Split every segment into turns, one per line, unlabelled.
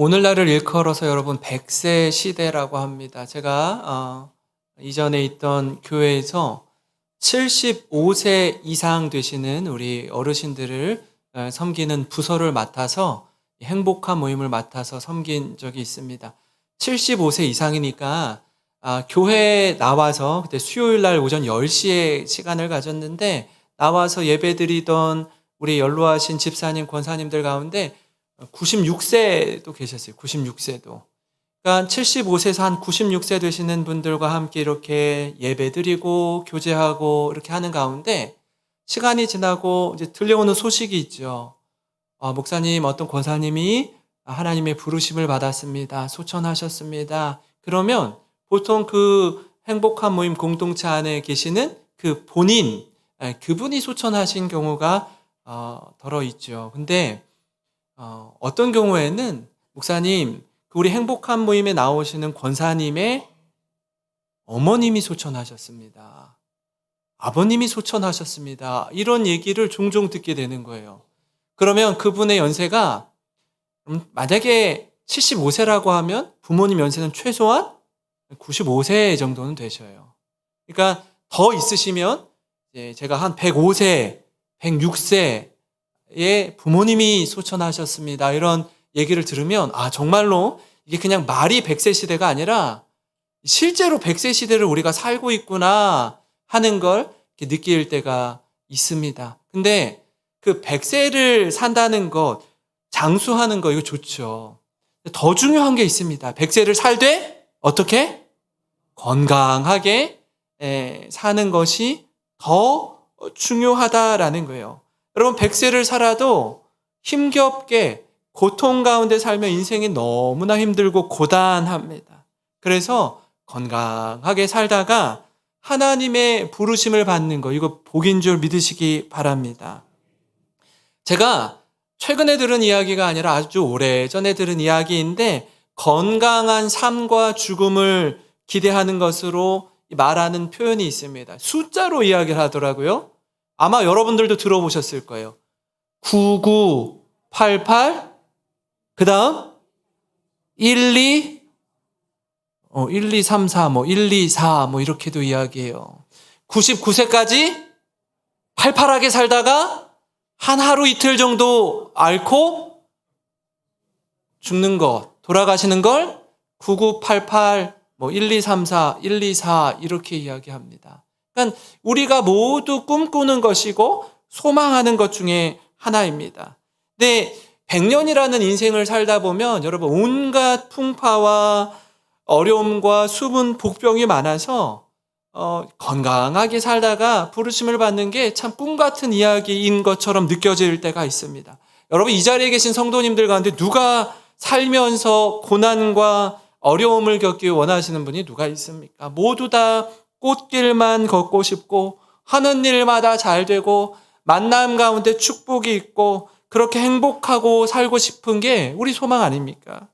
오늘날을 일컬어서 여러분 100세 시대라고 합니다. 제가 이전에 있던 교회에서 75세 이상 되시는 우리 어르신들을 섬기는 부서를 맡아서 행복한 모임을 맡아서 섬긴 적이 있습니다. 75세 이상이니까 교회에 나와서 그때 수요일 날 오전 10시에 시간을 가졌는데 나와서 예배드리던 우리 연로하신 집사님, 권사님들 가운데 96세도 계셨어요. 96세도. 그러니까 75세에서 한 96세 되시는 분들과 함께 이렇게 예배드리고 교제하고 이렇게 하는 가운데 시간이 지나고 이제 들려오는 소식이 있죠. 목사님, 어떤 권사님이 하나님의 부르심을 받았습니다. 소천하셨습니다. 그러면 보통 그 행복한 모임 공동체 안에 계시는 그 본인, 그분이 소천하신 경우가 덜어 있죠. 근데 어떤 경우에는 목사님, 우리 행복한 모임에 나오시는 권사님의 어머님이 소천하셨습니다. 아버님이 소천하셨습니다. 이런 얘기를 종종 듣게 되는 거예요. 그러면 그분의 연세가 만약에 75세라고 하면 부모님 연세는 최소한 95세 정도는 되셔요. 그러니까 더 있으시면 제가 한 105세, 106세 예, 부모님이 소천하셨습니다. 이런 얘기를 들으면 정말로 이게 그냥 말이 100세 시대가 아니라 실제로 100세 시대를 우리가 살고 있구나 하는 걸 느낄 때가 있습니다. 근데 그 100세를 산다는 것, 장수하는 거 이거 좋죠. 더 중요한 게 있습니다. 100세를 살되 어떻게? 건강하게 사는 것이 더 중요하다라는 거예요. 여러분 100세를 살아도 힘겹게 고통 가운데 살면 인생이 너무나 힘들고 고단합니다. 그래서 건강하게 살다가 하나님의 부르심을 받는 거 이거 복인 줄 믿으시기 바랍니다. 제가 최근에 들은 이야기가 아니라 아주 오래전에 들은 이야기인데 건강한 삶과 죽음을 기대하는 것으로 말하는 표현이 있습니다. 숫자로 이야기를 하더라고요. 아마 여러분들도 들어보셨을 거예요. 9988, 그 다음 12, 1234, 124, 이렇게도 이야기해요. 99세까지 팔팔하게 살다가 한 하루 이틀 정도 앓고 죽는 것, 돌아가시는 걸 9988, 1234, 124 이렇게 이야기합니다. 그러니까 우리가 모두 꿈꾸는 것이고 소망하는 것 중에 하나입니다. 근데 100년이라는 인생을 살다 보면 여러분 온갖 풍파와 어려움과 수분, 복병이 많아서 건강하게 살다가 부르심을 받는 게 참 꿈 같은 이야기인 것처럼 느껴질 때가 있습니다. 여러분 이 자리에 계신 성도님들 가운데 누가 살면서 고난과 어려움을 겪기 원하시는 분이 누가 있습니까? 모두 다 꽃길만 걷고 싶고 하는 일마다 잘 되고 만남 가운데 축복이 있고 그렇게 행복하고 살고 싶은 게 우리 소망 아닙니까?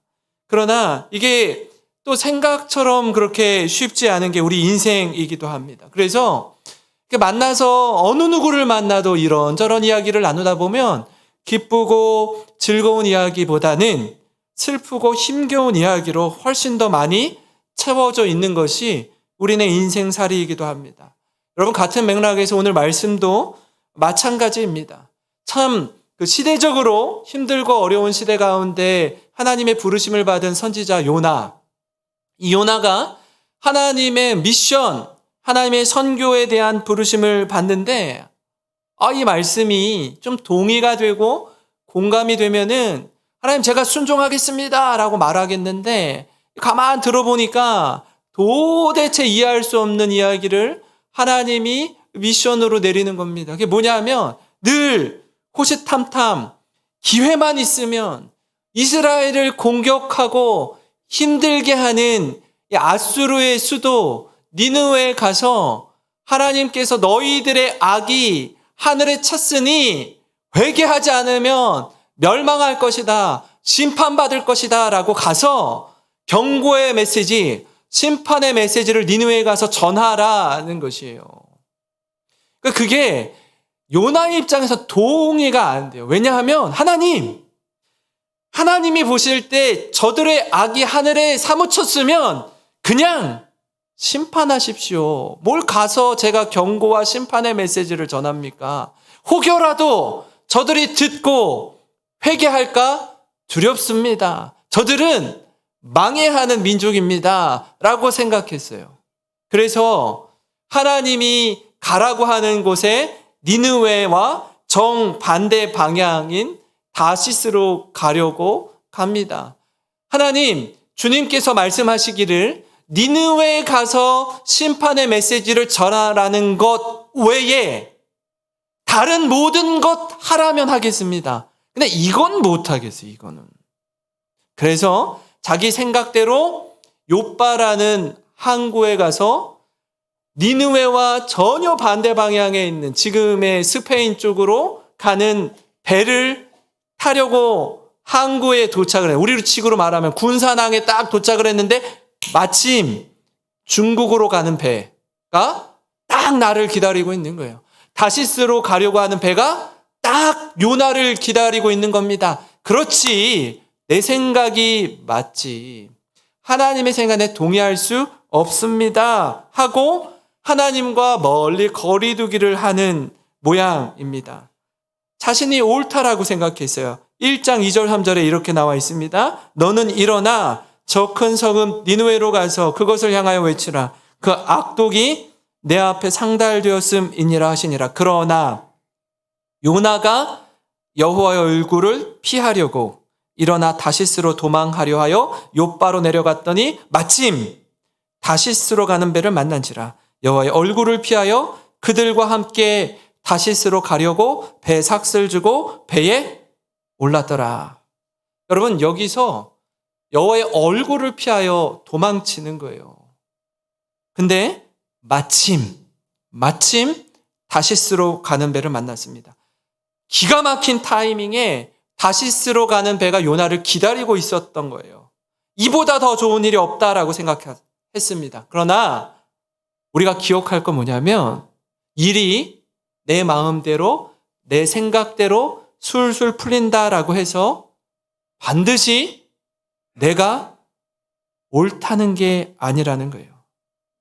그러나 이게 또 생각처럼 그렇게 쉽지 않은 게 우리 인생이기도 합니다. 그래서 만나서 어느 누구를 만나도 이런저런 이야기를 나누다 보면 기쁘고 즐거운 이야기보다는 슬프고 힘겨운 이야기로 훨씬 더 많이 채워져 있는 것이 우리네 인생살이이기도 합니다. 여러분 같은 맥락에서 오늘 말씀도 마찬가지입니다. 참 그 시대적으로 힘들고 어려운 시대 가운데 하나님의 부르심을 받은 선지자 요나, 이 요나가 하나님의 미션, 하나님의 선교에 대한 부르심을 받는데 이 말씀이 좀 동의가 되고 공감이 되면은 하나님 제가 순종하겠습니다 라고 말하겠는데 가만 들어보니까 도대체 이해할 수 없는 이야기를 하나님이 미션으로 내리는 겁니다. 그게 뭐냐면 늘 호시탐탐 기회만 있으면 이스라엘을 공격하고 힘들게 하는 아수르의 수도 니느웨에 가서 하나님께서 너희들의 악이 하늘에 찼으니 회개하지 않으면 멸망할 것이다, 심판받을 것이다 라고 가서 경고의 메시지, 심판의 메시지를 니느웨에 가서 전하라는 것이에요. 그러니까 그게 요나의 입장에서 동의가 안 돼요. 왜냐하면 하나님 하나님이 보실 때 저들의 악이 하늘에 사무쳤으면 그냥 심판하십시오. 뭘 가서 제가 경고와 심판의 메시지를 전합니까? 혹여라도 저들이 듣고 회개할까 두렵습니다. 저들은 망해야 하는 민족입니다. 라고 생각했어요. 그래서 하나님이 가라고 하는 곳에 니느웨와 정반대 방향인 다시스로 가려고 갑니다. 하나님, 주님께서 말씀하시기를 니느웨에 가서 심판의 메시지를 전하라는 것 외에 다른 모든 것 하라면 하겠습니다. 근데 이건 못하겠어요, 이거는. 그래서 자기 생각대로 욥바라는 항구에 가서 니느웨와 전혀 반대 방향에 있는 지금의 스페인 쪽으로 가는 배를 타려고 항구에 도착을 해요. 우리로 식으로 말하면 군산항에 딱 도착을 했는데 마침 중국으로 가는 배가 딱 나를 기다리고 있는 거예요. 다시스로 가려고 하는 배가 딱 요나를 기다리고 있는 겁니다. 그렇지, 내 생각이 맞지. 하나님의 생각에 동의할 수 없습니다. 하고 하나님과 멀리 거리 두기를 하는 모양입니다. 자신이 옳다라고 생각했어요. 1장 2절 3절에 이렇게 나와 있습니다. 너는 일어나 저 큰 성읍 니느웨로 가서 그것을 향하여 외치라. 그 악독이 내 앞에 상달되었음이니라 하시니라. 그러나 요나가 여호와의 얼굴을 피하려고 일어나 다시스로 도망하려 하여 욥바로 내려갔더니 마침 다시스로 가는 배를 만난지라. 여호와의 얼굴을 피하여 그들과 함께 다시스로 가려고 배 삭슬 주고 배에 올랐더라. 여러분, 여기서 여호와의 얼굴을 피하여 도망치는 거예요. 근데 마침 다시스로 가는 배를 만났습니다. 기가 막힌 타이밍에 다시스로 가는 배가 요나를 기다리고 있었던 거예요. 이보다 더 좋은 일이 없다라고 생각했습니다. 그러나 우리가 기억할 건 뭐냐면 일이 내 마음대로 내 생각대로 술술 풀린다라고 해서 반드시 내가 옳다는 게 아니라는 거예요.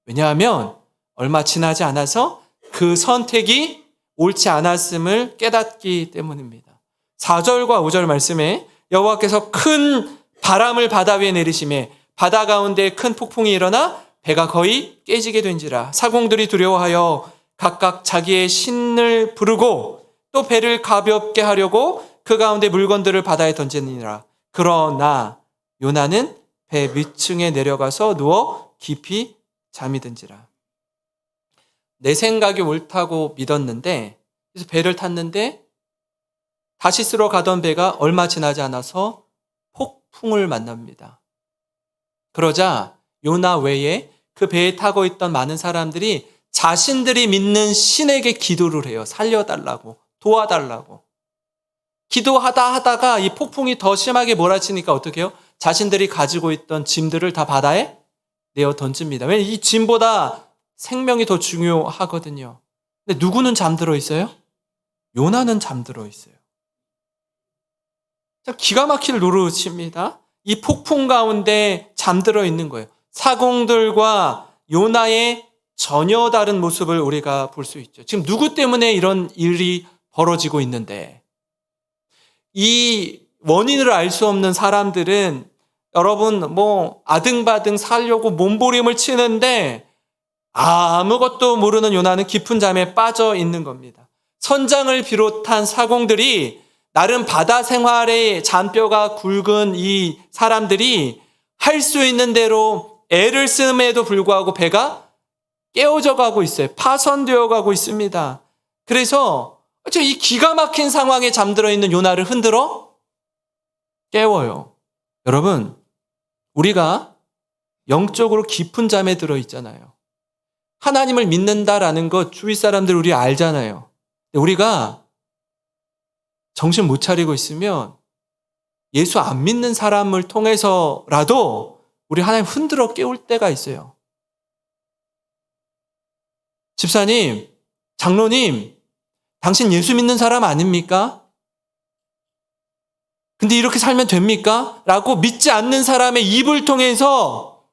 왜냐하면 얼마 지나지 않아서 그 선택이 옳지 않았음을 깨닫기 때문입니다. 4절과 5절 말씀에 여호와께서 큰 바람을 바다 위에 내리심에 바다 가운데 큰 폭풍이 일어나 배가 거의 깨지게 된지라. 사공들이 두려워하여 각각 자기의 신을 부르고 또 배를 가볍게 하려고 그 가운데 물건들을 바다에 던지니라. 그러나 요나는 배 밑층에 내려가서 누워 깊이 잠이 든지라. 내 생각이 옳다고 믿었는데, 그래서 배를 탔는데 다시스로 가던 배가 얼마 지나지 않아서 폭풍을 만납니다. 그러자 요나 외에 그 배에 타고 있던 많은 사람들이 자신들이 믿는 신에게 기도를 해요. 살려달라고, 도와달라고. 기도하다 하다가 이 폭풍이 더 심하게 몰아치니까 어떻게 해요? 자신들이 가지고 있던 짐들을 다 바다에 내어 던집니다. 왜냐하면 이 짐보다 생명이 더 중요하거든요. 근데 누구는 잠들어 있어요? 요나는 잠들어 있어요. 기가 막힐 노릇입니다. 이 폭풍 가운데 잠들어 있는 거예요. 사공들과 요나의 전혀 다른 모습을 우리가 볼 수 있죠. 지금 누구 때문에 이런 일이 벌어지고 있는데, 이 원인을 알 수 없는 사람들은 여러분 아등바등 살려고 몸부림을 치는데 아무것도 모르는 요나는 깊은 잠에 빠져 있는 겁니다. 선장을 비롯한 사공들이 나름 바다 생활의 잔뼈가 굵은 이 사람들이 할 수 있는 대로 애를 쓰음에도 불구하고 배가 깨어져 가고 있어요. 파손되어 가고 있습니다. 그래서 이 기가 막힌 상황에 잠들어 있는 요나를 흔들어 깨워요. 여러분, 우리가 영적으로 깊은 잠에 들어 있잖아요. 하나님을 믿는다라는 것 주위 사람들 우리 알잖아요. 우리가 정신 못 차리고 있으면 예수 안 믿는 사람을 통해서라도 우리 하나님 흔들어 깨울 때가 있어요. 집사님, 장로님, 당신 예수 믿는 사람 아닙니까? 근데 이렇게 살면 됩니까? 라고 믿지 않는 사람의 입을 통해서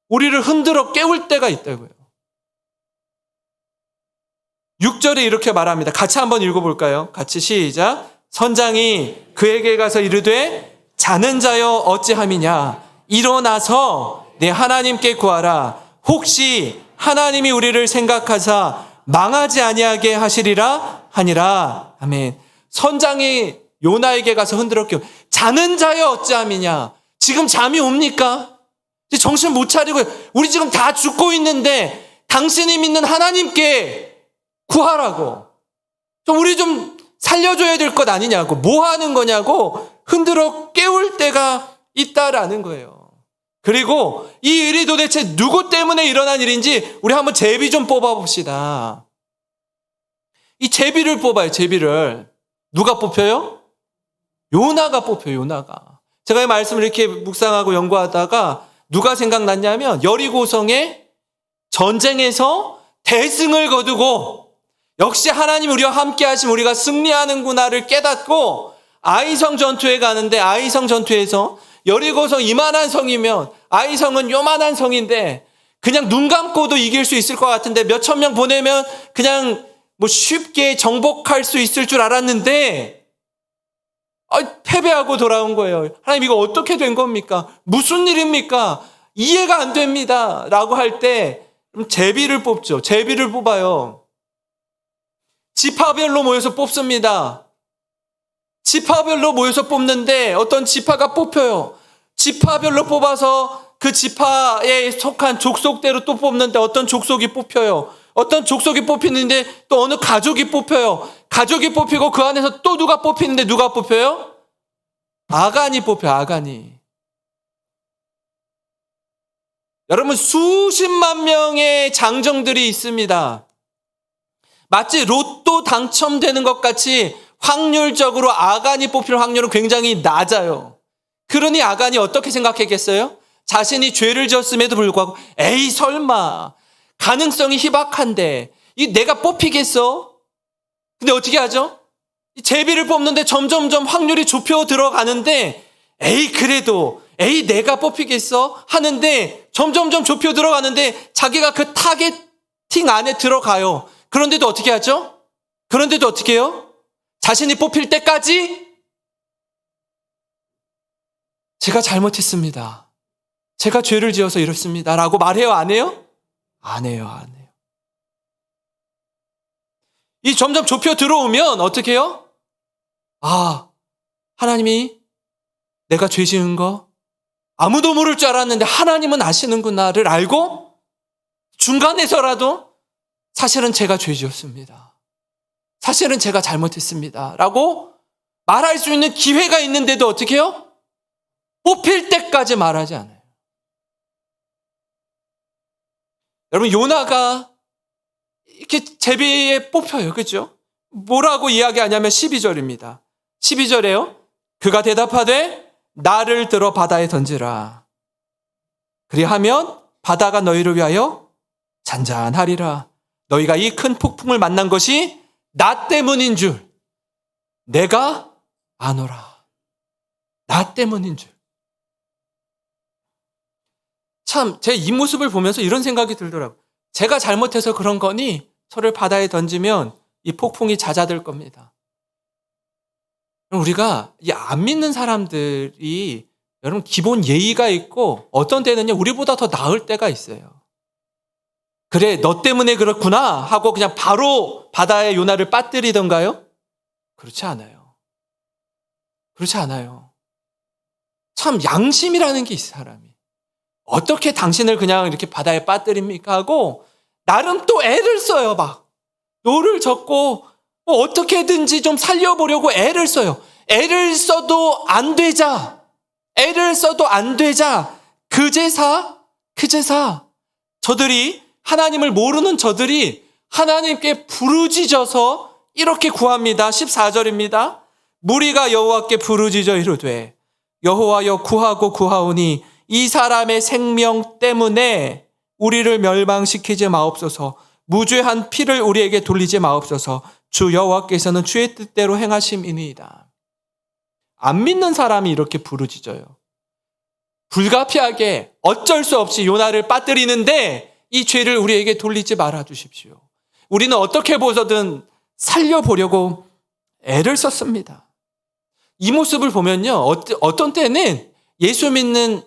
우리를 흔들어 깨울 때가 있다고요. 6절에 이렇게 말합니다. 같이 한번 읽어볼까요? 같이 시작. 선장이 그에게 가서 이르되 자는 자여 어찌함이냐. 일어나서 내 하나님께 구하라. 혹시 하나님이 우리를 생각하사 망하지 아니하게 하시리라 하니라. 아멘. 선장이 요나에게 가서 흔들어 깨워. 자는 자여 어찌함이냐. 지금 잠이 옵니까? 정신 못 차리고 우리 지금 다 죽고 있는데 당신이 믿는 하나님께 구하라고. 우리 좀 살려줘야 될 것 아니냐고. 뭐 하는 거냐고 흔들어 깨울 때가 있다라는 거예요. 그리고 이 일이 도대체 누구 때문에 일어난 일인지 우리 한번 제비 좀 뽑아봅시다. 이 제비를 뽑아요. 제비를. 누가 뽑혀요? 요나가 뽑혀요. 요나가. 제가 이 말씀을 이렇게 묵상하고 연구하다가 누가 생각났냐면 여리고성의 전쟁에서 대승을 거두고 역시 하나님 우리와 함께 하시면 우리가 승리하는구나를 깨닫고 아이성 전투에 가는데 아이성 전투에서 여리고성 이만한 성이면 아이성은 요만한 성인데 그냥 눈 감고도 이길 수 있을 것 같은데 몇천 명 보내면 그냥 뭐 쉽게 정복할 수 있을 줄 알았는데 패배하고 돌아온 거예요. 하나님 이거 어떻게 된 겁니까? 무슨 일입니까? 이해가 안 됩니다. 라고 할 때 제비를 뽑죠. 제비를 뽑아요. 지파별로 모여서 뽑습니다. 지파별로 모여서 뽑는데 어떤 지파가 뽑혀요. 지파별로 뽑아서 그 지파에 속한 족속대로 또 뽑는데 어떤 족속이 뽑혀요. 어떤 족속이 뽑히는데 또 어느 가족이 뽑혀요. 가족이 뽑히고 그 안에서 또 누가 뽑히는데 누가 뽑혀요? 아간이 뽑혀요. 아간이. 여러분 수십만 명의 장정들이 있습니다. 마치 로또 당첨되는 것 같이 확률적으로 아간이 뽑힐 확률은 굉장히 낮아요. 그러니 아간이 어떻게 생각했겠어요? 자신이 죄를 지었음에도 불구하고 에이 설마 가능성이 희박한데 이 내가 뽑히겠어? 근데 어떻게 하죠? 제비를 뽑는데 점점점 확률이 좁혀 들어가는데 에이 그래도 에이 내가 뽑히겠어? 하는데 점점점 좁혀 들어가는데 자기가 그 타겟팅 안에 들어가요. 그런데도 어떻게 하죠? 그런데도 어떻게 해요? 자신이 뽑힐 때까지 제가 잘못했습니다. 제가 죄를 지어서 이렇습니다. 라고 말해요? 안 해요? 안 해요. 안 해요. 이 점점 좁혀 들어오면 어떻게 해요? 아, 하나님이 내가 죄 지은 거 아무도 모를 줄 알았는데 하나님은 아시는구나를 알고 중간에서라도 사실은 제가 죄 지었습니다. 사실은 제가 잘못했습니다. 라고 말할 수 있는 기회가 있는데도 어떻게 해요? 뽑힐 때까지 말하지 않아요. 여러분 요나가 이렇게 제비에 뽑혀요. 그렇죠? 뭐라고 이야기하냐면 12절입니다. 12절에요. 그가 대답하되 나를 들어 바다에 던지라. 그리하면 바다가 너희를 위하여 잔잔하리라. 너희가 이 큰 폭풍을 만난 것이 나 때문인 줄 내가 아노라. 나 때문인 줄. 참, 제 이 모습을 보면서 이런 생각이 들더라고요. 제가 잘못해서 그런 거니 저를 바다에 던지면 이 폭풍이 잦아들 겁니다. 우리가 이 안 믿는 사람들이 여러분 기본 예의가 있고 어떤 때는요 우리보다 더 나을 때가 있어요. 그래 너 때문에 그렇구나 하고 그냥 바로 바다에 요나를 빠뜨리던가요? 그렇지 않아요. 그렇지 않아요. 참 양심이라는 게 있어요. 사람이. 어떻게 당신을 그냥 이렇게 바다에 빠뜨립니까 하고 나름 또 애를 써요. 막 노를 젓고 뭐 어떻게든지 좀 살려보려고 애를 써요. 애를 써도 안 되자 그제사 저들이 하나님을 모르는 저들이 하나님께 부르짖어서 이렇게 구합니다. 14절입니다. 무리가 여호와께 부르짖어 이르되 여호와여 구하고 구하오니 이 사람의 생명 때문에 우리를 멸망시키지 마옵소서. 무죄한 피를 우리에게 돌리지 마옵소서. 주 여호와께서는 주의 뜻대로 행하심이니이다. 안 믿는 사람이 이렇게 부르짖어요. 불가피하게 어쩔 수 없이 요나를 빠뜨리는데 이 죄를 우리에게 돌리지 말아 주십시오. 우리는 어떻게 보서든 살려보려고 애를 썼습니다. 이 모습을 보면요, 어떤 때는 예수 믿는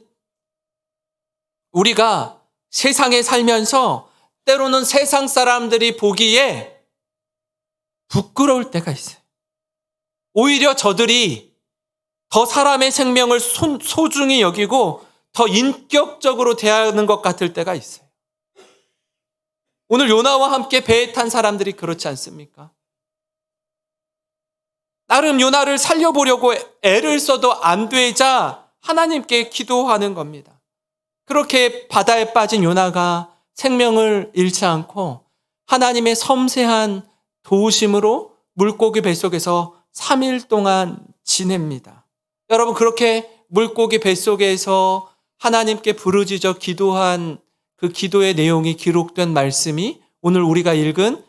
우리가 세상에 살면서 때로는 세상 사람들이 보기에 부끄러울 때가 있어요. 오히려 저들이 더 사람의 생명을 소중히 여기고 더 인격적으로 대하는 것 같을 때가 있어요. 오늘 요나와 함께 배에 탄 사람들이 그렇지 않습니까? 나름 요나를 살려보려고 애를 써도 안 되자 하나님께 기도하는 겁니다. 그렇게 바다에 빠진 요나가 생명을 잃지 않고 하나님의 섬세한 도우심으로 물고기 뱃속에서 3일 동안 지냅니다. 여러분, 그렇게 물고기 뱃속에서 하나님께 부르짖어 기도한 그 기도의 내용이 기록된 말씀이 오늘 우리가 읽은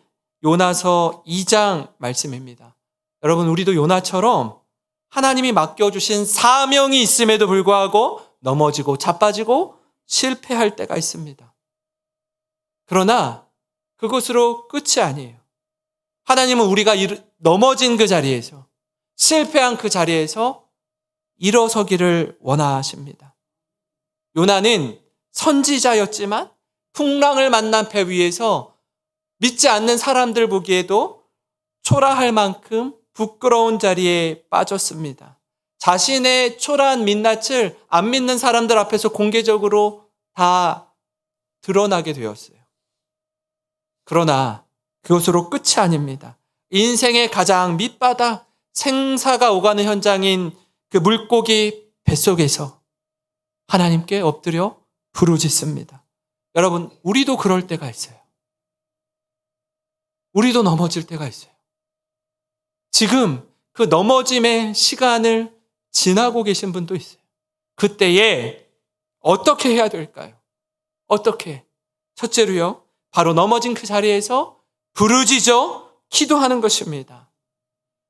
요나서 2장 말씀입니다. 여러분, 우리도 요나처럼 하나님이 맡겨주신 사명이 있음에도 불구하고 넘어지고 자빠지고 실패할 때가 있습니다. 그러나 그것으로 끝이 아니에요. 하나님은 우리가 넘어진 그 자리에서, 실패한 그 자리에서 일어서기를 원하십니다. 요나는 선지자였지만 풍랑을 만난 배 위에서 믿지 않는 사람들 보기에도 초라할 만큼 부끄러운 자리에 빠졌습니다. 자신의 초라한 민낯을 안 믿는 사람들 앞에서 공개적으로 다 드러나게 되었어요. 그러나 그것으로 끝이 아닙니다. 인생의 가장 밑바닥, 생사가 오가는 현장인 그 물고기 뱃속에서 하나님께 엎드려 부르짖습니다. 여러분, 우리도 그럴 때가 있어요. 우리도 넘어질 때가 있어요. 지금 그 넘어짐의 시간을 지나고 계신 분도 있어요. 그때에 어떻게 해야 될까요? 어떻게? 첫째로요, 바로 넘어진 그 자리에서 부르짖어 기도하는 것입니다.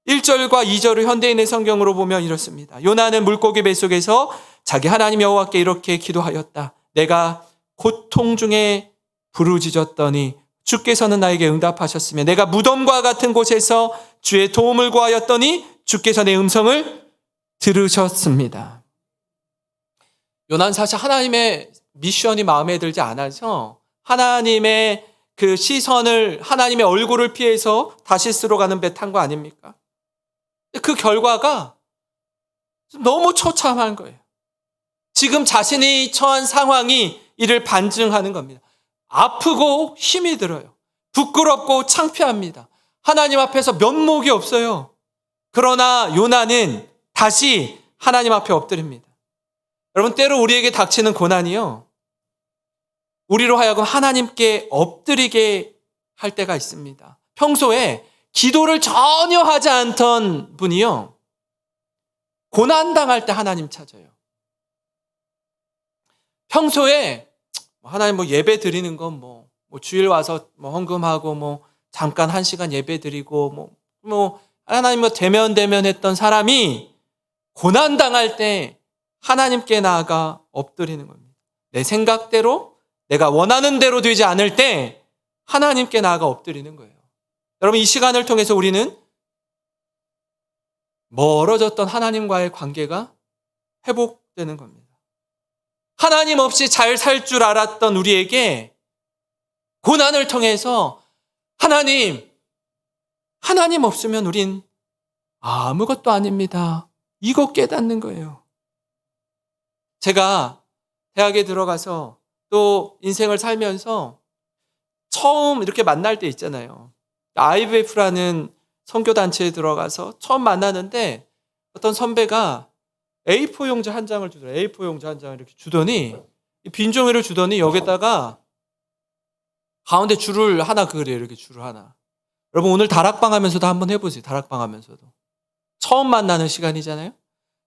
1절과 2절을 현대인의 성경으로 보면 이렇습니다. 요나는 물고기 뱃속에서 자기 하나님 여호와께 이렇게 기도하였다. 내가 고통 중에 부르짖었더니 주께서는 나에게 응답하셨으며 내가 무덤과 같은 곳에서 주의 도움을 구하였더니 주께서 내 음성을 들으셨습니다. 요나는 사실 하나님의 미션이 마음에 들지 않아서 하나님의 그 시선을, 하나님의 얼굴을 피해서 다시스로 가는 배 탄 거 아닙니까? 그 결과가 너무 처참한 거예요. 지금 자신이 처한 상황이 이를 반증하는 겁니다. 아프고 힘이 들어요. 부끄럽고 창피합니다. 하나님 앞에서 면목이 없어요. 그러나 요나는 다시 하나님 앞에 엎드립니다. 여러분, 때로 우리에게 닥치는 고난이요, 우리로 하여금 하나님께 엎드리게 할 때가 있습니다. 평소에 기도를 전혀 하지 않던 분이요, 고난당할 때 하나님 찾아요. 평소에 하나님 예배 드리는 건 주일 와서 헌금하고 잠깐 1시간 예배 드리고 하나님 대면 했던 사람이 고난당할 때 하나님께 나아가 엎드리는 겁니다. 내 생각대로, 내가 원하는 대로 되지 않을 때 하나님께 나아가 엎드리는 거예요. 여러분, 이 시간을 통해서 우리는 멀어졌던 하나님과의 관계가 회복되는 겁니다. 하나님 없이 잘 살 줄 알았던 우리에게 고난을 통해서 하나님 없으면 우린 아무것도 아닙니다. 이거 깨닫는 거예요. 제가 대학에 들어가서 또 인생을 살면서 처음 이렇게 만날 때 있잖아요. IVF라는 선교단체에 들어가서 처음 만나는데 어떤 선배가 A4 용지 한 장을 주더라고요. A4 용지 한 장을 이렇게 주더니, 빈 종이를 주더니 여기다가 가운데 줄을 하나 그려요. 이렇게 줄을 하나. 여러분, 오늘 다락방 하면서도 한번 해보세요. 다락방 하면서도. 처음 만나는 시간이잖아요.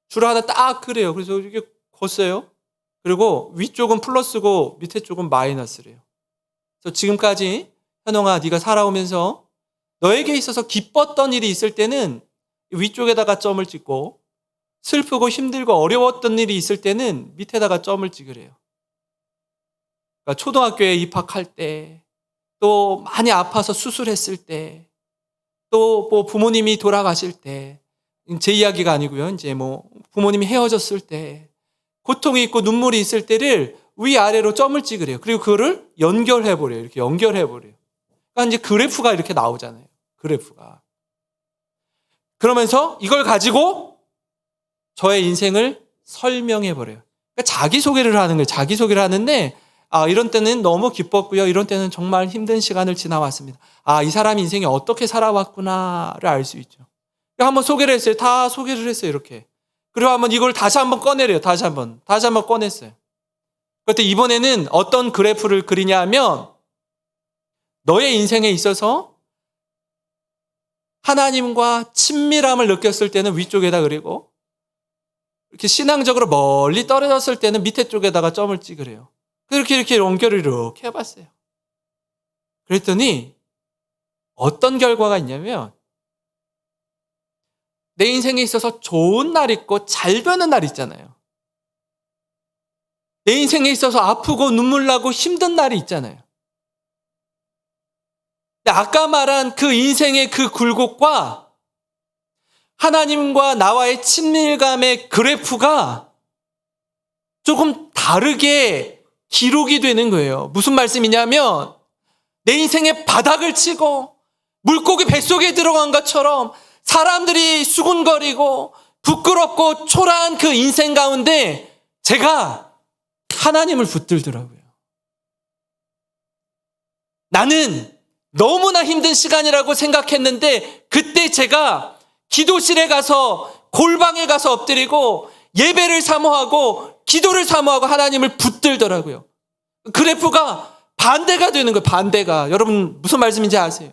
줄을 하나 딱 그래요. 그래서 이렇게 걷어요. 그리고 위쪽은 플러스고 밑에 쪽은 마이너스래요. 그래서 지금까지 현홍아, 네가 살아오면서 너에게 있어서 기뻤던 일이 있을 때는 위쪽에다가 점을 찍고 슬프고 힘들고 어려웠던 일이 있을 때는 밑에다가 점을 찍으래요. 그러니까 초등학교에 입학할 때, 또 많이 아파서 수술했을 때, 또 뭐 부모님이 돌아가실 때, 제 이야기가 아니고요. 이제 뭐 부모님이 헤어졌을 때, 고통이 있고 눈물이 있을 때를 위아래로 점을 찍으래요. 그리고 그거를 연결해버려요. 이렇게 연결해버려요. 그러니까 이제 그래프가 이렇게 나오잖아요. 그래프가. 그러면서 이걸 가지고 저의 인생을 설명해버려요. 그러니까 자기소개를 하는 거예요. 자기소개를 하는데, 이런 때는 너무 기뻤고요. 이런 때는 정말 힘든 시간을 지나왔습니다. 이 사람이 인생에 어떻게 살아왔구나를 알 수 있죠. 한번 소개를 했어요. 다 소개를 했어요. 이렇게. 그리고 한번 이걸 다시 한번 꺼내래요. 다시 한번 꺼냈어요. 그런데 이번에는 어떤 그래프를 그리냐 하면, 너의 인생에 있어서 하나님과 친밀함을 느꼈을 때는 위쪽에다 그리고, 이렇게 신앙적으로 멀리 떨어졌을 때는 밑에 쪽에다가 점을 찍으래요. 이렇게 연결을 이렇게 해봤어요. 그랬더니 어떤 결과가 있냐면, 내 인생에 있어서 좋은 날 있고 잘 되는 날 있잖아요. 내 인생에 있어서 아프고 눈물 나고 힘든 날이 있잖아요. 근데 아까 말한 그 인생의 그 굴곡과 하나님과 나와의 친밀감의 그래프가 조금 다르게 기록이 되는 거예요. 무슨 말씀이냐면, 내 인생의 바닥을 치고 물고기 뱃속에 들어간 것처럼 사람들이 수군거리고 부끄럽고 초라한 그 인생 가운데 제가 하나님을 붙들더라고요. 나는 너무나 힘든 시간이라고 생각했는데, 그때 제가 기도실에 가서 골방에 가서 엎드리고 예배를 사모하고 기도를 사모하고 하나님을 붙들더라고요. 그래프가 반대가 되는 거예요. 반대가. 여러분 무슨 말씀인지 아세요?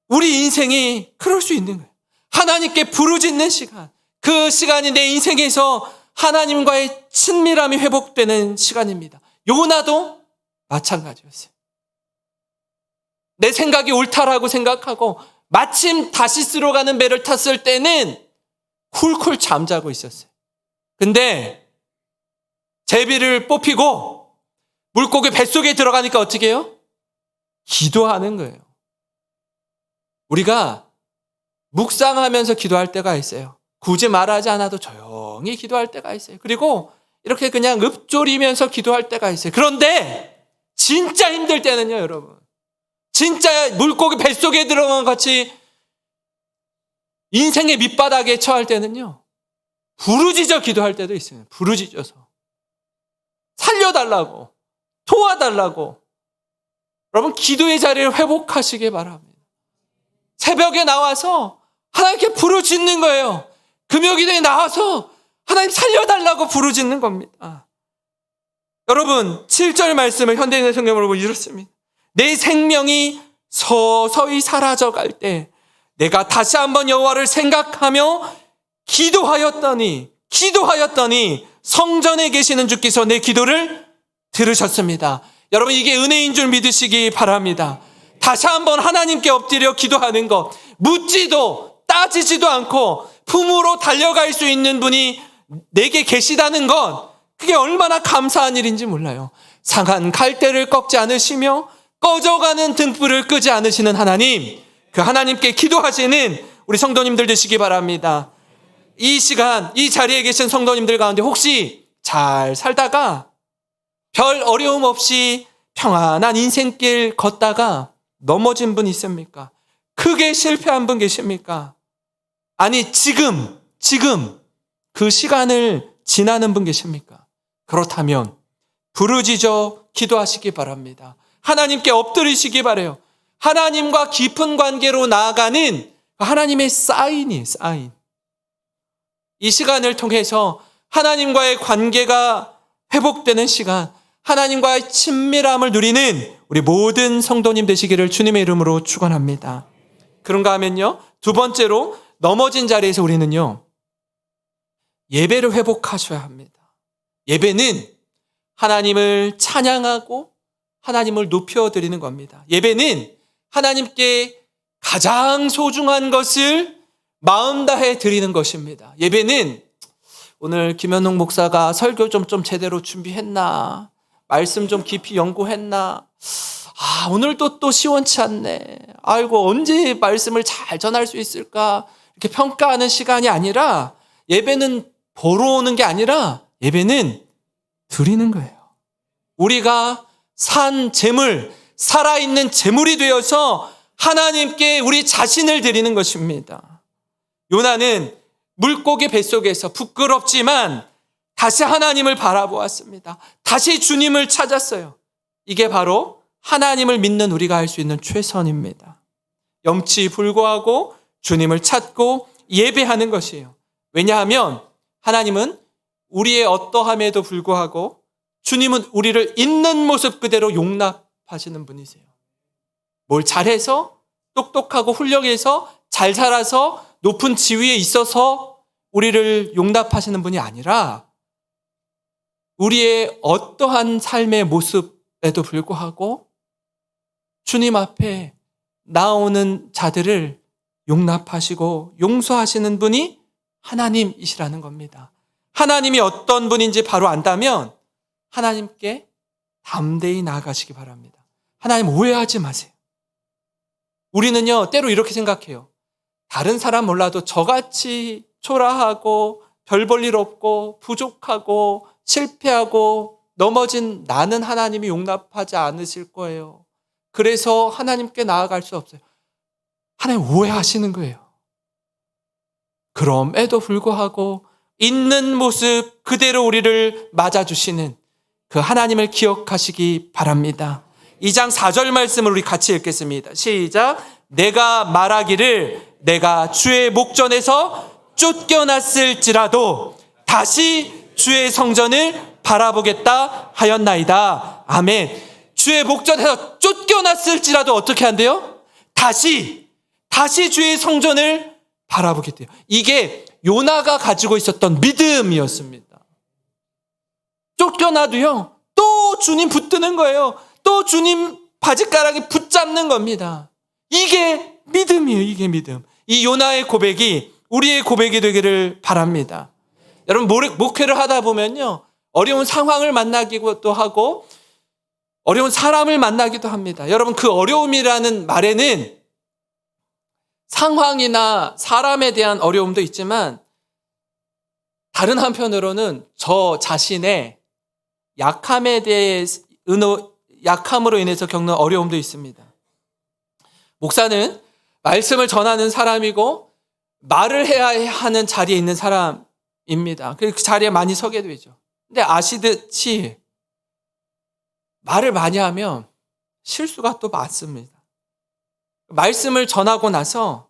우리 인생이 그럴 수 있는 거예요. 하나님께 부르짖는 시간, 그 시간이 내 인생에서 하나님과의 친밀함이 회복되는 시간입니다. 요나도 마찬가지였어요. 내 생각이 옳다라고 생각하고 마침 다시스로 가는 배를 탔을 때는 쿨쿨 잠자고 있었어요. 근데 제비를 뽑히고 물고기 뱃속에 들어가니까 어떻게 해요? 기도하는 거예요. 우리가 묵상하면서 기도할 때가 있어요. 굳이 말하지 않아도 조용히 기도할 때가 있어요. 그리고 이렇게 그냥 읊조리면서 기도할 때가 있어요. 그런데 진짜 힘들 때는요, 여러분. 진짜 물고기 뱃속에 들어간 것 같이 인생의 밑바닥에 처할 때는요, 부르짖어 기도할 때도 있어요. 부르짖어서. 살려달라고, 도와달라고. 여러분, 기도의 자리를 회복하시기 바랍니다. 새벽에 나와서 하나님께 부르짖는 거예요. 금요기도에 나와서 하나님 살려달라고 부르짖는 겁니다. 여러분, 7절 말씀을 현대인의 성경으로 보면 이렇습니다. 내 생명이 서서히 사라져갈 때 내가 다시 한번 여호와를 생각하며 기도하였더니 성전에 계시는 주께서 내 기도를 들으셨습니다. 여러분, 이게 은혜인 줄 믿으시기 바랍니다. 다시 한번 하나님께 엎드려 기도하는 것, 묻지도 따지지도 않고 품으로 달려갈 수 있는 분이 내게 계시다는 것, 그게 얼마나 감사한 일인지 몰라요. 상한 갈대를 꺾지 않으시며 꺼져가는 등불을 끄지 않으시는 하나님, 그 하나님께 기도하시는 우리 성도님들 되시기 바랍니다. 이 시간, 이 자리에 계신 성도님들 가운데 혹시 잘 살다가 별 어려움 없이 평안한 인생길 걷다가 넘어진 분 있습니까? 크게 실패한 분 계십니까? 아니, 지금 그 시간을 지나는 분 계십니까? 그렇다면 부르짖어 기도하시기 바랍니다. 하나님께 엎드리시기 바라요. 하나님과 깊은 관계로 나아가는 하나님의 사인. 이 시간을 통해서 하나님과의 관계가 회복되는 시간, 하나님과의 친밀함을 누리는 우리 모든 성도님 되시기를 주님의 이름으로 축원합니다. 그런가 하면요, 두 번째로 넘어진 자리에서 우리는요, 예배를 회복하셔야 합니다. 예배는 하나님을 찬양하고 하나님을 높여드리는 겁니다. 예배는 하나님께 가장 소중한 것을 마음 다해 드리는 것입니다. 예배는 오늘 김현웅 목사가 설교 좀 제대로 준비했나? 말씀 좀 깊이 연구했나? 오늘도 또 시원치 않네. 아이고, 언제 말씀을 잘 전할 수 있을까? 이렇게 평가하는 시간이 아니라, 예배는 보러 오는 게 아니라 예배는 드리는 거예요. 우리가 산 재물, 살아있는 재물이 되어서 하나님께 우리 자신을 드리는 것입니다. 요나는 물고기 뱃속에서 부끄럽지만 다시 하나님을 바라보았습니다. 다시 주님을 찾았어요. 이게 바로 하나님을 믿는 우리가 할 수 있는 최선입니다. 염치불고하고 주님을 찾고 예배하는 것이에요. 왜냐하면 하나님은 우리의 어떠함에도 불구하고 주님은 우리를 있는 모습 그대로 용납하시는 분이세요. 뭘 잘해서 똑똑하고 훌륭해서 잘 살아서 높은 지위에 있어서 우리를 용납하시는 분이 아니라 우리의 어떠한 삶의 모습에도 불구하고 주님 앞에 나오는 자들을 용납하시고 용서하시는 분이 하나님이시라는 겁니다. 하나님이 어떤 분인지 바로 안다면 하나님께 담대히 나아가시기 바랍니다. 하나님 오해하지 마세요. 우리는요, 때로 이렇게 생각해요. 다른 사람 몰라도 저같이 초라하고 별 볼 일 없고 부족하고 실패하고 넘어진 나는 하나님이 용납하지 않으실 거예요. 그래서 하나님께 나아갈 수 없어요. 하나님 오해하시는 거예요. 그럼에도 불구하고 있는 모습 그대로 우리를 맞아주시는 그 하나님을 기억하시기 바랍니다. 2장 4절 말씀을 우리 같이 읽겠습니다. 시작. 내가 말하기를 내가 주의 목전에서 쫓겨났을지라도 다시 주의 성전을 바라보겠다 하였나이다. 아멘. 주의 목전에서 쫓겨났을지라도 어떻게 한대요? 다시 주의 성전을 바라보겠대요. 이게 요나가 가지고 있었던 믿음이었습니다. 쫓겨나도요, 또 주님 붙드는 거예요. 또 주님 바짓가랑이 붙잡는 겁니다. 이게 믿음이에요. 이게 믿음. 이 요나의 고백이 우리의 고백이 되기를 바랍니다. 여러분, 목회를 하다 보면요, 어려운 상황을 만나기도 하고 어려운 사람을 만나기도 합니다. 여러분, 그 어려움이라는 말에는 상황이나 사람에 대한 어려움도 있지만 다른 한편으로는 저 자신의 약함으로 인해서 겪는 어려움도 있습니다. 목사는 말씀을 전하는 사람이고 말을 해야 하는 자리에 있는 사람입니다. 그 자리에 많이 서게 되죠. 근데 아시듯이 말을 많이 하면 실수가 또 많습니다. 말씀을 전하고 나서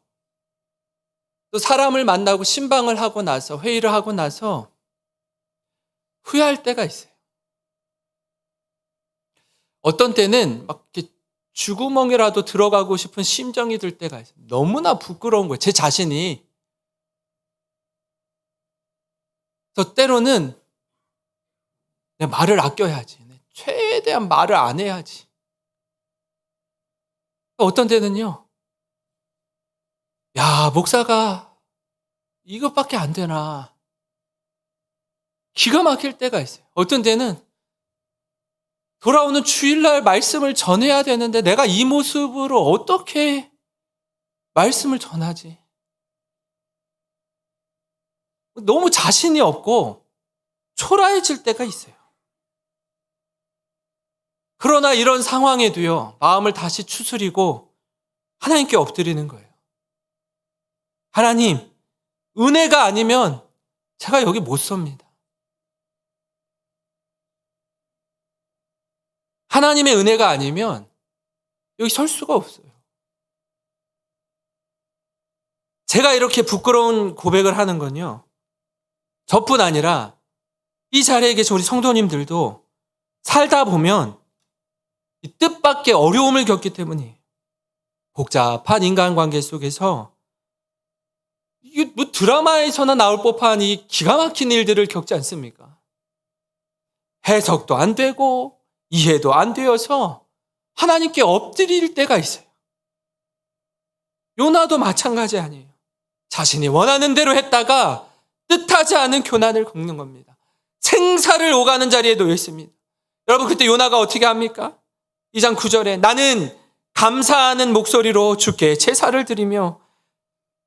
또 사람을 만나고 신방을 하고 나서 회의를 하고 나서 후회할 때가 있어요. 어떤 때는 막 이렇게 쥐구멍이라도 들어가고 싶은 심정이 들 때가 있어요. 너무나 부끄러운 거예요. 제 자신이. 저 때로는 내 말을 아껴야지. 최대한 말을 안 해야지. 어떤 때는요, 야, 목사가 이것밖에 안 되나. 기가 막힐 때가 있어요. 어떤 때는 돌아오는 주일날 말씀을 전해야 되는데 내가 이 모습으로 어떻게 말씀을 전하지? 너무 자신이 없고 초라해질 때가 있어요. 그러나 이런 상황에도요, 마음을 다시 추스리고 하나님께 엎드리는 거예요. 하나님, 은혜가 아니면 제가 여기 못 섭니다. 하나님의 은혜가 아니면 여기 설 수가 없어요. 제가 이렇게 부끄러운 고백을 하는 건요, 저뿐 아니라 이 자리에 계신 우리 성도님들도 살다 보면 이 뜻밖의 어려움을 겪기 때문이에요. 복잡한 인간관계 속에서 이게 뭐 드라마에서나 나올 법한 이 기가 막힌 일들을 겪지 않습니까? 해석도 안 되고 이해도 안 되어서 하나님께 엎드릴 때가 있어요. 요나도 마찬가지 아니에요. 자신이 원하는 대로 했다가 뜻하지 않은 교난을 겪는 겁니다. 생사를 오가는 자리에 놓여 있습니다. 여러분, 그때 요나가 어떻게 합니까? 2장 9절에 나는 감사하는 목소리로 주께 제사를 드리며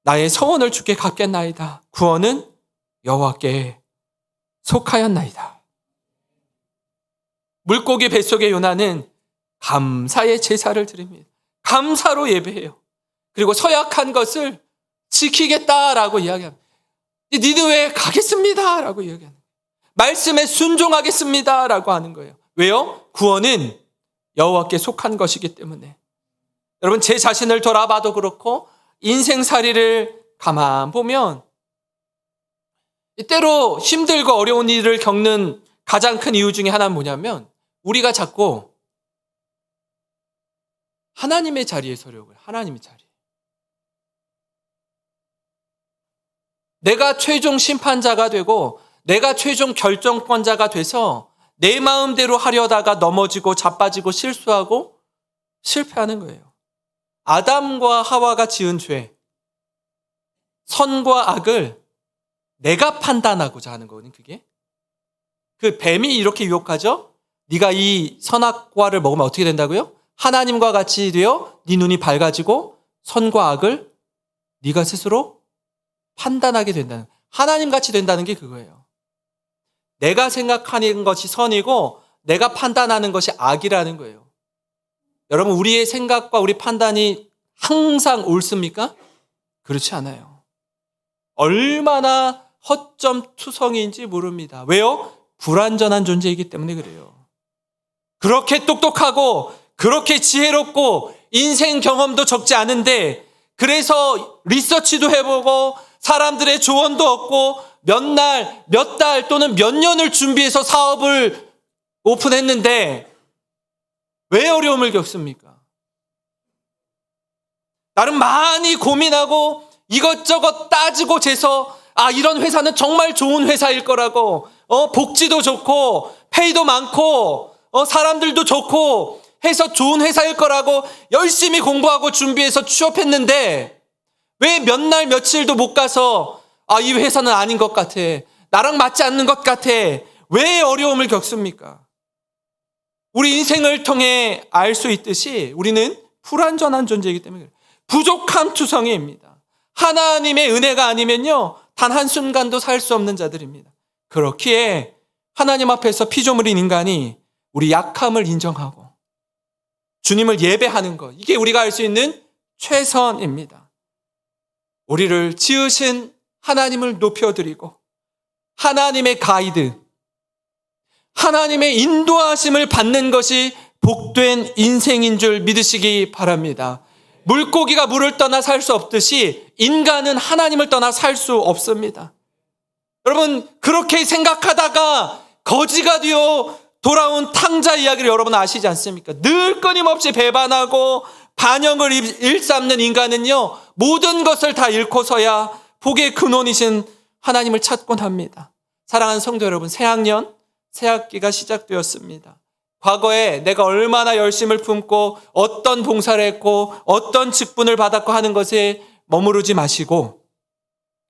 나의 서원을 주께 갚겠나이다. 구원은 여호와께 속하였나이다. 물고기 뱃속의 요나는 감사의 제사를 드립니다. 감사로 예배해요. 그리고 서약한 것을 지키겠다라고 이야기합니다. 니느웨에 가겠습니다 라고 이야기합니다. 말씀에 순종하겠습니다 라고 하는 거예요. 왜요? 구원은 여호와께 속한 것이기 때문에. 여러분, 제 자신을 돌아봐도 그렇고 인생살이를 가만 보면 때로 힘들고 어려운 일을 겪는 가장 큰 이유 중에 하나는 뭐냐면 우리가 자꾸 하나님의 자리에 서려고요. 하나님의 자리. 내가 최종 심판자가 되고 내가 최종 결정권자가 돼서 내 마음대로 하려다가 넘어지고 자빠지고 실수하고 실패하는 거예요. 아담과 하와가 지은 죄, 선과 악을 내가 판단하고자 하는 거거든요. 그게 그 뱀이 이렇게 유혹하죠. 네가 이 선악과를 먹으면 어떻게 된다고요? 하나님과 같이 되어 네 눈이 밝아지고 선과 악을 네가 스스로 판단하게 된다는, 하나님 같이 된다는 게 그거예요. 내가 생각하는 것이 선이고 내가 판단하는 것이 악이라는 거예요. 여러분, 우리의 생각과 우리 판단이 항상 옳습니까? 그렇지 않아요. 얼마나 허점투성이인지 모릅니다. 왜요? 불완전한 존재이기 때문에 그래요. 그렇게 똑똑하고 그렇게 지혜롭고 인생 경험도 적지 않은데 그래서 리서치도 해보고 사람들의 조언도 얻고 몇 날, 몇 달 또는 몇 년을 준비해서 사업을 오픈했는데 왜 어려움을 겪습니까? 나름 많이 고민하고 이것저것 따지고 재서 이런 회사는 정말 좋은 회사일 거라고, 복지도 좋고 페이도 많고 사람들도 좋고 해서 좋은 회사일 거라고 열심히 공부하고 준비해서 취업했는데 왜 몇 날 며칠도 못 가서 이 회사는 아닌 것 같아, 나랑 맞지 않는 것 같아, 왜 어려움을 겪습니까? 우리 인생을 통해 알 수 있듯이 우리는 불완전한 존재이기 때문에 그래요. 부족한 투성이입니다. 하나님의 은혜가 아니면요 단 한순간도 살 수 없는 자들입니다. 그렇기에 하나님 앞에서 피조물인 인간이 우리 약함을 인정하고 주님을 예배하는 것, 이게 우리가 할 수 있는 최선입니다. 우리를 지으신 하나님을 높여드리고 하나님의 가이드, 하나님의 인도하심을 받는 것이 복된 인생인 줄 믿으시기 바랍니다. 물고기가 물을 떠나 살 수 없듯이 인간은 하나님을 떠나 살 수 없습니다. 여러분, 그렇게 생각하다가 거지가 되어 돌아온 탕자 이야기를 여러분 아시지 않습니까? 늘 끊임없이 배반하고 반역을 일삼는 인간은요 모든 것을 다 잃고서야 복의 근원이신 하나님을 찾곤 합니다. 사랑하는 성도 여러분, 새학년, 새학기가 시작되었습니다. 과거에 내가 얼마나 열심을 품고 어떤 봉사를 했고 어떤 직분을 받았고 하는 것에 머무르지 마시고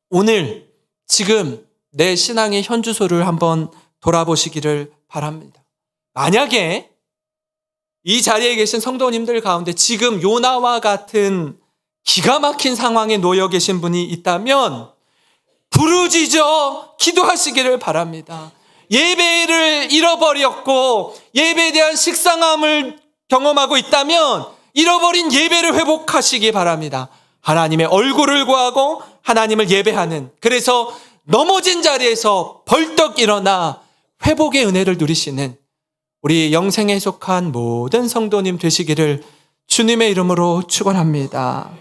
오늘 지금 내 신앙의 현주소를 한번 돌아보시기를 바랍니다. 만약에 이 자리에 계신 성도님들 가운데 지금 요나와 같은 기가 막힌 상황에 놓여 계신 분이 있다면 부르짖어 기도하시기를 바랍니다. 예배를 잃어버렸고 예배에 대한 식상함을 경험하고 있다면 잃어버린 예배를 회복하시기 바랍니다. 하나님의 얼굴을 구하고 하나님을 예배하는, 그래서 넘어진 자리에서 벌떡 일어나 회복의 은혜를 누리시는 우리 영생에 속한 모든 성도님 되시기를 주님의 이름으로 축원합니다.